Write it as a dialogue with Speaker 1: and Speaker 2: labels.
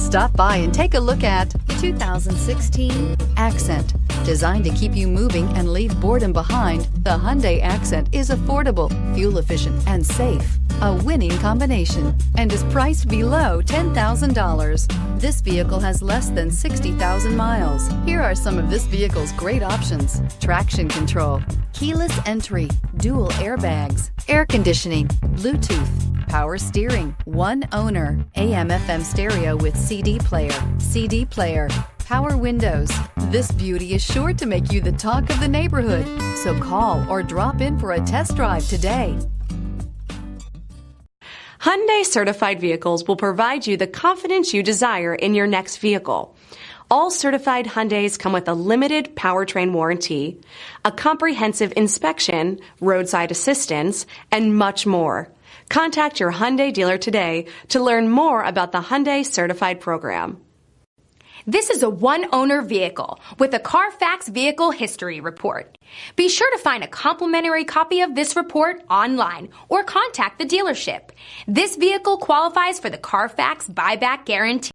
Speaker 1: Stop by and take a look at the 2016 Accent. Designed to keep you moving and leave boredom behind, the Hyundai Accent is affordable, fuel efficient, and safe. A winning combination, and is priced below $10,000. This vehicle has less than 60,000 miles. Here are some of this vehicle's great options: traction control, keyless entry, dual airbags, air conditioning, Bluetooth, power steering, one owner, AM/FM stereo with CD player, power windows. This beauty is sure to make you the talk of the neighborhood. So call or drop in for a test drive today.
Speaker 2: Hyundai certified vehicles will provide you the confidence you desire in your next vehicle. All certified Hyundais come with a limited powertrain warranty, a comprehensive inspection, roadside assistance, and much more. Contact your Hyundai dealer today to learn more about the Hyundai Certified Program.
Speaker 3: This is a one-owner vehicle with a CARFAX Vehicle History Report. Be sure to find a complimentary copy of this report online or contact the dealership. This vehicle qualifies for the CARFAX Buyback Guarantee.